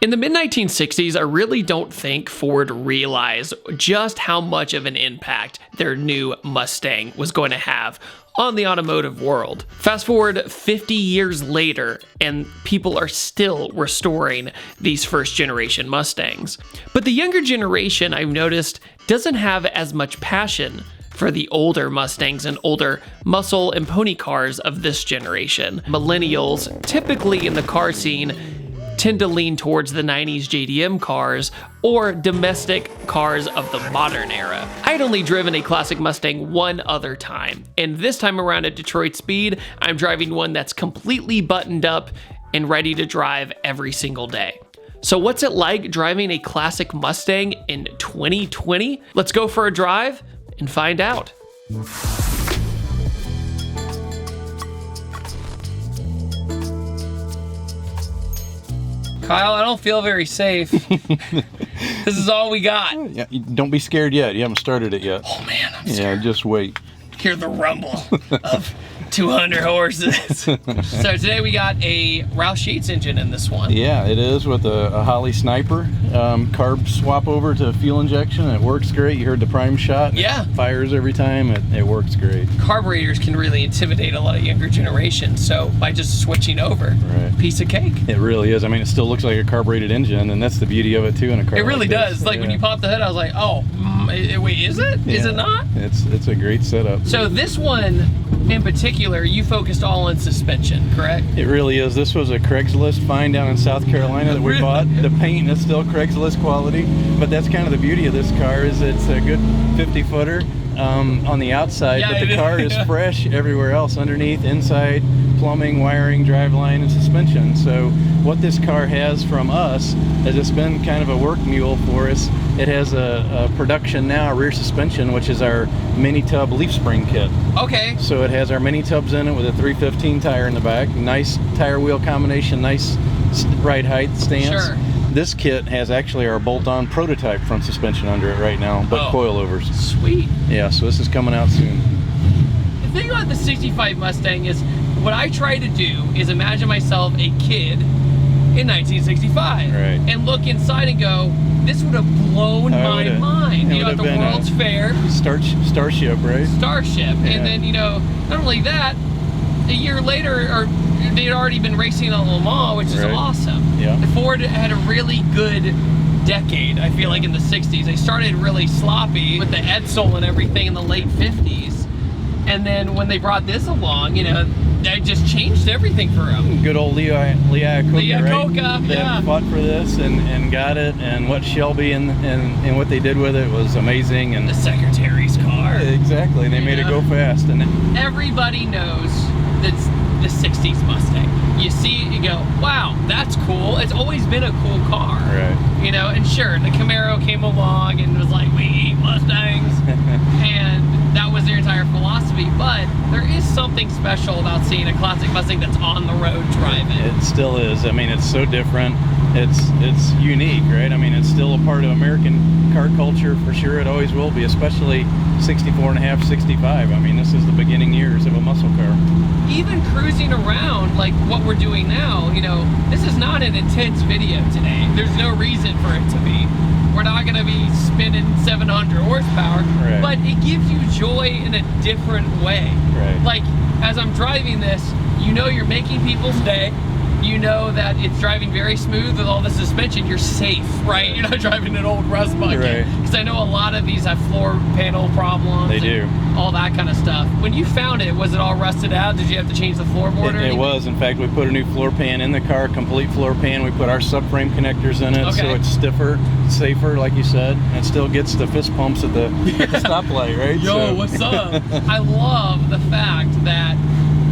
In the mid-1960s, I really don't think Ford realized just how much of an impact their new Mustang was going to have on the automotive world. Fast forward 50 years later, and people are still restoring these first-generation Mustangs. But the younger generation, I've noticed, doesn't have as much passion for the older Mustangs and older muscle and pony cars of this generation. Millennials, typically in the car scene, tend to lean towards the 90s JDM cars or domestic cars of the modern era. I'd only driven a classic Mustang one other time, and this time around at Detroit Speed, I'm driving one that's completely buttoned up and ready to drive every single day. So what's it like driving a classic Mustang in 2020? Let's go for a drive and find out. Kyle, I don't feel very safe. This is all we got. Yeah, don't be scared yet. You haven't started it yet. Oh man, I'm scared. Yeah, just wait. Hear the rumble of 200 horses. So today we got a Roush Yates engine in this one. Yeah, it is with a Holly Sniper. Carb swap over to fuel injection. It works great. You heard the prime shot. Yeah. It fires every time. It works great. Carburetors can really intimidate a lot of younger generations. So by just switching over, right. Piece of cake. It really is. I mean, it still looks like a carbureted engine, and that's the beauty of it too in a car. It really like does. This. Like when you pop the hood, I was like, oh, wait, is it? Yeah. Is it not? It's a great setup. So this one in particular, you focused all on suspension, correct? It really is. This was a Craigslist find down in South Carolina that we bought. The paint is still Craigslist quality, but that's kind of the beauty of this car is it's a good 50-footer on the outside, Yeah, but the car is fresh everywhere else, underneath, inside, plumbing, wiring, driveline, and suspension. So what this car has from us is it's been kind of a work mule for us. It has a production now rear suspension, which is our mini tub leaf spring kit. Okay. So it has our mini tubs in it with a 315 tire in the back, nice tire wheel combination, nice ride height stance. Sure. This kit has actually our bolt-on prototype front suspension under it right now, but coilovers. Sweet. Yeah, so this is coming out soon. The thing about the 65 Mustang is what I try to do is imagine myself a kid in 1965 and look inside and go, this would have blown my mind. You know, at the World's Fair. Starship, right? Starship. Yeah. And then, you know, not only that, a year later, they had already been racing at Le Mans, which is awesome. Yeah. Ford had a really good decade, I feel like, in the 60s. They started really sloppy with the Edsel and everything in the late 50s. And then when they brought this along, you know, that just changed everything for them. Good old Lee Iacocca, right? They fought for this and got it, and what Shelby and what they did with it was amazing. And the Secretary's car. Exactly, they made it go fast. And everybody knows that's the 60s Mustang. You see it, you go, wow, that's cool. It's always been a cool car. Right. You know, and sure, the Camaro came along and was like, we eat Mustangs. And that was their entire philosophy, but there is something special about seeing a classic Mustang that's on the road driving. It still is. I mean, it's so different. It's unique, right? I mean, it's still a part of American car culture for sure. It always will be, especially 64 and a half, 65. I mean, this is the beginning years of a muscle car. Even cruising around like what we're doing now, you know, this is not an intense video today. There's no reason for it to be. We're not going to be spinning 700 horsepower, but it gives you joy in a different way. Right. Like, as I'm driving this, you know you're making people's day. You know that it's driving very smooth with all the suspension. You're safe, right? You're not driving an old rust bucket. Because I know a lot of these have floor panel problems. They do. All that kind of stuff. When you found it, was it all rusted out? Did you have to change the floorboard or anything? It was. In fact, we put a new floor pan in the car, complete floor pan. We put our subframe connectors in it, so it's stiffer, safer, like you said, and it still gets the fist pumps at the stoplight, right? Yo, what's up? I love the fact that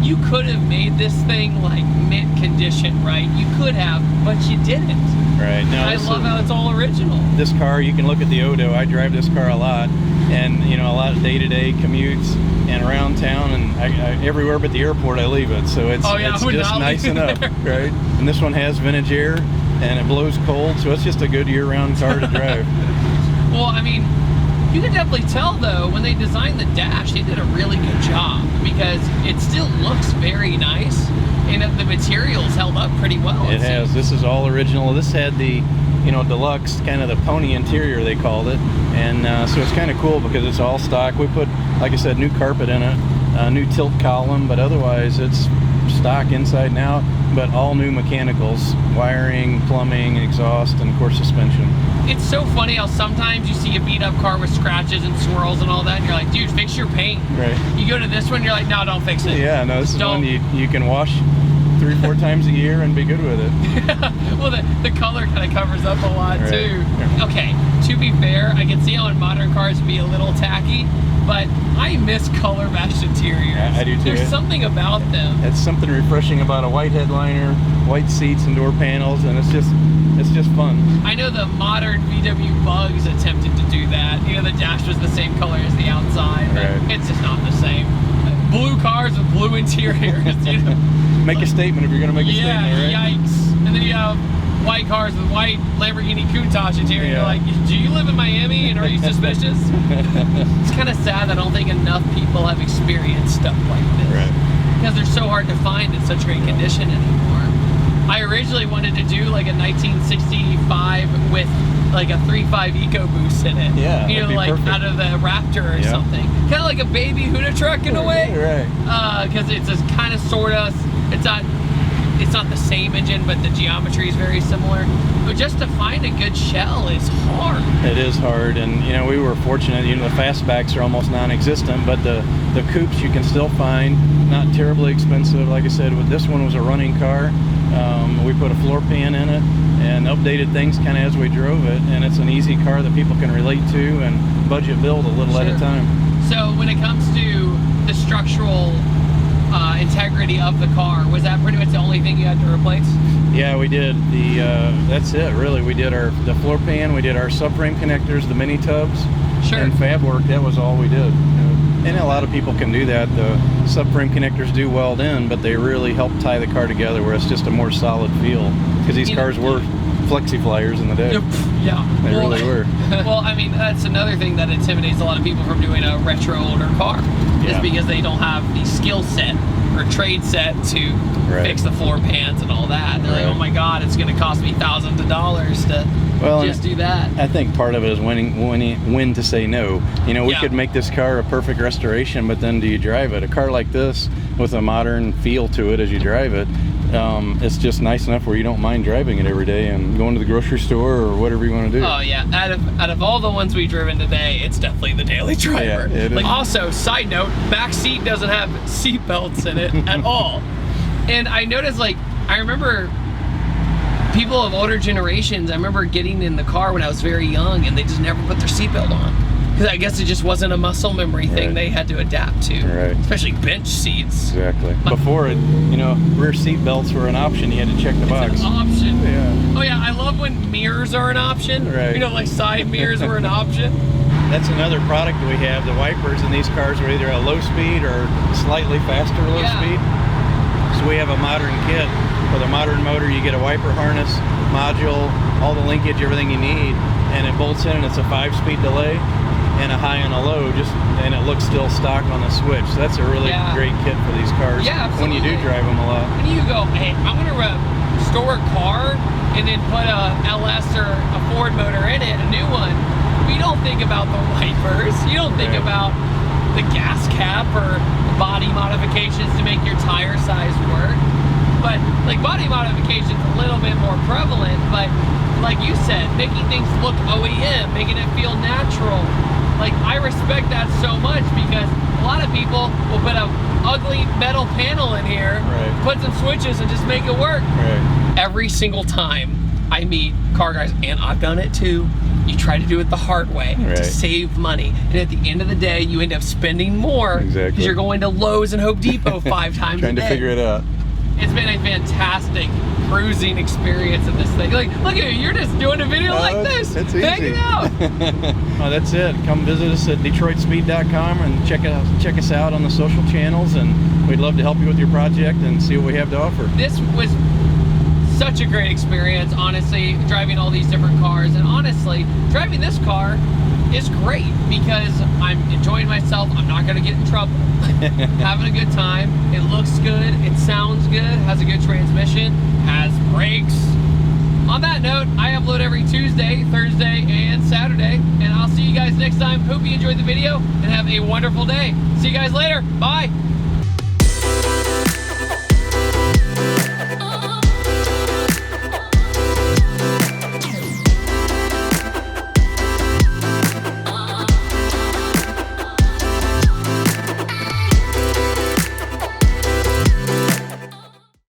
you could have made this thing like mint condition, right? You could have, but you didn't. Right. No, I love how it's all original. This car, you can look at the Odo. I drive this car a lot, and you know, a lot of day-to-day commutes and around town, and I everywhere but the airport I leave it. So it's just nice enough, right? And this one has vintage air, and it blows cold, so it's just a good year-round car to drive. Well, I mean, you can definitely tell though, when they designed the dash, they did a really good job because it still looks very nice, And the materials held up pretty well. It has. This is all original. This had the, you know, deluxe, kind of the pony interior they called it, and so it's kind of cool because it's all stock. We put, like I said, new carpet in it, new tilt column, but otherwise it's stock inside and out, but all new mechanicals, wiring, plumbing, exhaust, and of course suspension. It's so funny how sometimes you see a beat up car with scratches and swirls and all that, and you're like, dude, fix your paint. Right. You go to this one, you're like, no, don't fix it. Yeah, no, this is one you can wash 3-4 times a year and be good with it. Well, the color kind of covers up a lot too. Okay, to be fair, I can see how in modern cars it'd be a little tacky, but I miss color matched interiors. Yeah, I do too. There's something about them. It's something refreshing about a white headliner, white seats and door panels, and it's just fun. I know the modern VW Bugs attempted to do that. You know, the dash was the same color as the outside, but it's just not the same. Blue cars with blue interiors, you know. Make a statement if you're going to make a statement, right? Yikes. And then you have white cars with white Lamborghini Countach interior. You're like, do you live in Miami and are you suspicious? It's kind of sad that I don't think enough people have experienced stuff like this. Right. Because they're so hard to find in such great condition anymore. I originally wanted to do like a 1965 with like a 3.5 EcoBoost in it. Yeah, you know, like perfect. Out of the Raptor or something. Kind of like a baby Huda truck in a way. Right. Because it's just kind of sort of, it's not the same engine, but the geometry is very similar. But just to find a good shell is hard. It is hard, and you know, we were fortunate. You know, the fastbacks are almost non-existent, but the coupes you can still find, not terribly expensive. Like I said, with this one was a running car. We put a floor pan in it and updated things kind of as we drove it, and it's an easy car that people can relate to and budget build a little at a time. So when it comes to the structural integrity of the car, was that pretty much the only thing you had to replace? Yeah, we did. That's it really. We did the floor pan, we did our subframe connectors, the mini tubs, and fab work. That was all we did. And a lot of people can do that. The subframe connectors do weld in, but they really help tie the car together where it's just a more solid feel. Because these cars were flexi flyers in the day. Yeah. They really were. Well, I mean, that's another thing that intimidates a lot of people from doing a retro older car. Is because they don't have the skill set or trade set to fix the floor pans and all that. They're like, oh my God, it's going to cost me thousands of dollars to just do that. I think part of it is when to say no. You know, we could make this car a perfect restoration, but then do you drive it? A car like this with a modern feel to it as you drive it, it's just nice enough where you don't mind driving it every day and going to the grocery store or whatever you want to do. Oh yeah, out of all the ones we've driven today, it's definitely the daily driver. Yeah, it is. Also, side note, back seat doesn't have seat belts in it at all. And I noticed, like, I remember people of older generations, I remember getting in the car when I was very young and they just never put their seatbelt on. Because I guess it just wasn't a muscle memory thing they had to adapt to. Especially bench seats. Exactly. Before it, you know, rear seat belts were an option. You had to check the box. It's an option. Yeah. Oh yeah, I love when mirrors are an option. You know, like side mirrors were an option. That's another product we have. The wipers in these cars are either a low speed or slightly faster low speed. So we have a modern kit. With a modern motor, you get a wiper harness, module, all the linkage, everything you need, and it bolts in and it's a 5-speed delay and a high and a low, and it looks still stock on the switch. So that's a really great kit for these cars when you do drive them a lot. When you go, hey, I'm going to restore a car and then put a LS or a Ford motor in it, a new one, we don't think about the wipers. You don't think about the gas cap or body modifications to make your tire size work. But like body modification is a little bit more prevalent, but like you said, making things look OEM, making it feel natural. Like, I respect that so much because a lot of people will put an ugly metal panel in here, put some switches and just make it work. Every single time I meet car guys, and I've done it too, you try to do it the hard way to save money. And at the end of the day, you end up spending more because you're going to Lowe's and Home Depot 5 times a day. Trying to figure it out. It's been a fantastic cruising experience of this thing. Like, look at you, you're just doing a video like this. It's easy. Hanging out. Oh, that's it. Come visit us at DetroitSpeed.com and check us out on the social channels, and we'd love to help you with your project and see what we have to offer. This was such a great experience, honestly, driving all these different cars, and honestly, driving this car is great because I'm enjoying myself. I'm not gonna get in trouble. Having a good time. It looks good. It sounds good. Has a good transmission. Has brakes. On that note, I upload every Tuesday, Thursday, and Saturday. And I'll see you guys next time. Hope you enjoyed the video and have a wonderful day. See you guys later. Bye.